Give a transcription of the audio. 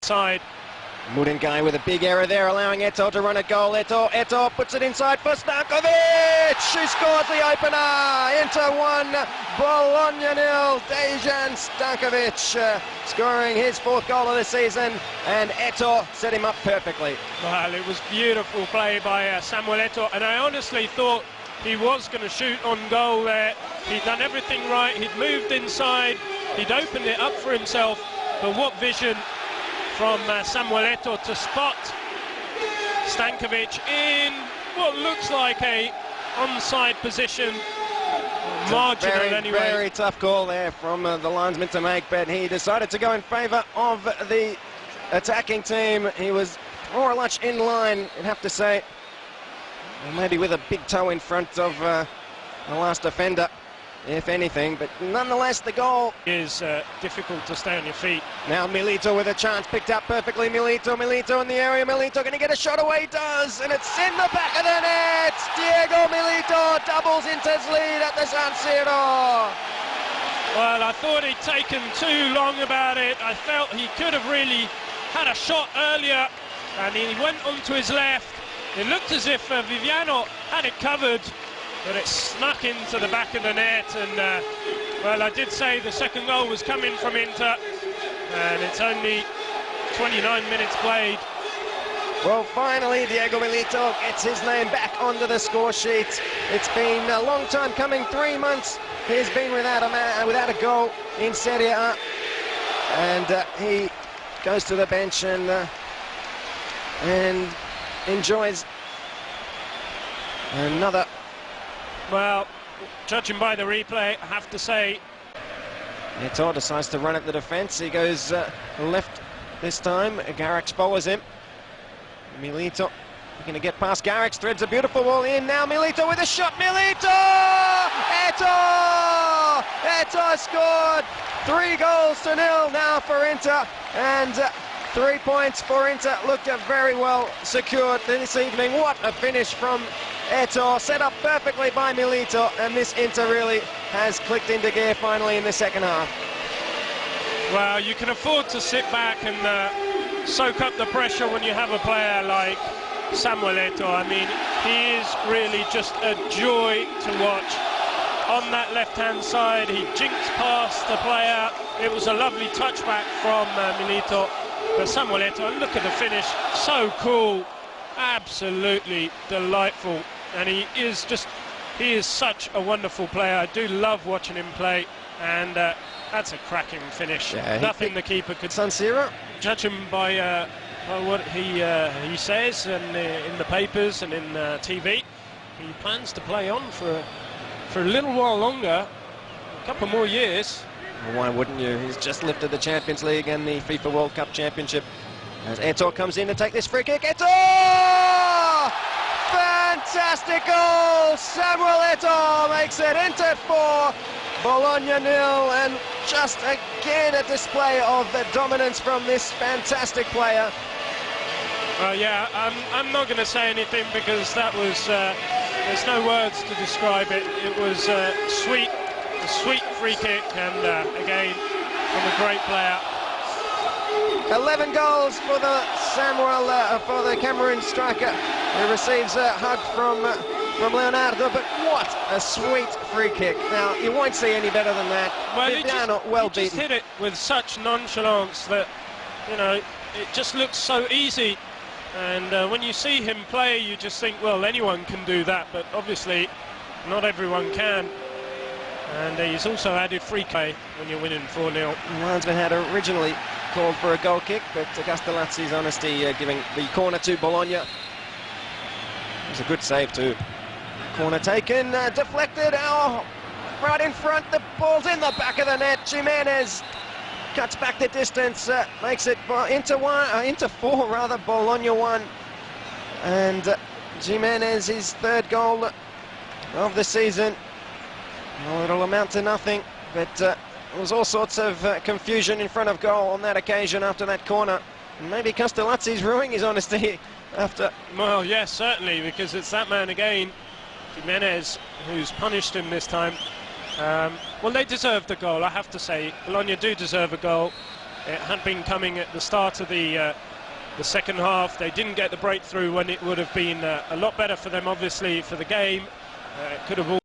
side. Muringai with a big error there, allowing Eto'o to run a goal. Eto'o puts it inside for Stankovic. She scores the opener. Inter 1, Bologna 0. Dejan Stankovic scoring his 4th goal of the season, and Eto'o set him up perfectly. Well, it was beautiful play by Samuel Eto'o, and I honestly thought he was going to shoot on goal there. He'd done everything right. He'd moved inside. He'd opened it up for himself. But what vision from Samuel Eto'o to spot Stankovic in what looks like a onside position. Marginal anyway. Very tough call there from the linesman to make, but he decided to go in favour of the attacking team. He was more or less in line, I'd have to say. Maybe with a big toe in front of the last defender, if anything, but nonetheless the goal is difficult to stay on your feet. Now Milito with a chance, picked up perfectly. Milito in the area. Milito going to get a shot away, he does, and it's in the back of the net. Diego Milito doubles Inter's lead at the San Siro. Well, I thought he'd taken too long about it. I felt he could have really had a shot earlier, and he went onto his left. It looked as if Viviano had it covered, but it snuck into the back of the net, and well, I did say the second goal was coming from Inter, and it's only 29 minutes played. Well, finally Diego Milito gets his name back onto the score sheet. It's been a long time coming, 3 months he's been without a goal in Serie A, and he goes to the bench and enjoys another. Well, judging by the replay, I have to say, Eto'o decides to run at the defence. He goes left this time. Garrix follows him. Milito going to get past Garrix, threads a beautiful ball in. Now Milito with a shot. Milito! Eto'o! Eto'o scored 3-0 now for Inter, and 3 points for Inter. Looked very well secured this evening. What a finish from Eto'o, set up perfectly by Milito, and this Inter really has clicked into gear finally in the second half. Well, you can afford to sit back and soak up the pressure when you have a player like Samuel Eto'o. I mean, he is really just a joy to watch. On that left-hand side, he jinxed past the player. It was a lovely touchback from Milito. But Samuel Eto'o, look at the finish, so cool, absolutely delightful, and he is such a wonderful player. I do love watching him play, and that's a cracking finish. Yeah, nothing the keeper could. San Siro, judge him by what he says in the papers and in TV. He plans to play on for a little while longer, a couple more years. Well, why wouldn't you? He's just lifted the Champions League and the FIFA World Cup Championship. As Eto'o comes in to take this free kick. Eto'o! Fantastic goal! Samuel Eto'o makes it Inter 4, Bologna 0, and just again a display of the dominance from this fantastic player. Yeah, I'm not going to say anything because that was, there's no words to describe it. It was a sweet free kick, and again, from a great player. 11 goals for the for the Cameroon striker. He receives a hug from Leonardo, but what a sweet free kick. Now, you won't see any better than that. Well, he just hit it with such nonchalance that, you know, it just looks so easy. And when you see him play, you just think, well, anyone can do that, but obviously not everyone can. And he's also added free kick when you're winning 4-0. The linesman had originally called for a goal kick, but Castellazzi's honesty giving the corner to Bologna. It was a good save too. Corner taken, deflected, right in front, the ball's in the back of the net. Jimenez cuts back the distance, makes it Inter 4 rather, Bologna 1. And Jimenez, his 3rd goal of the season. Well, it'll amount to nothing, but there was all sorts of confusion in front of goal on that occasion after that corner. And maybe Castellazzi's ruining his honesty after. Well, yes, certainly, because it's that man again, Jimenez, who's punished him this time. Well, they deserved a goal, I have to say. Bologna do deserve a goal. It had been coming at the start of the second half. They didn't get the breakthrough when it would have been a lot better for them, obviously, for the game. It could have all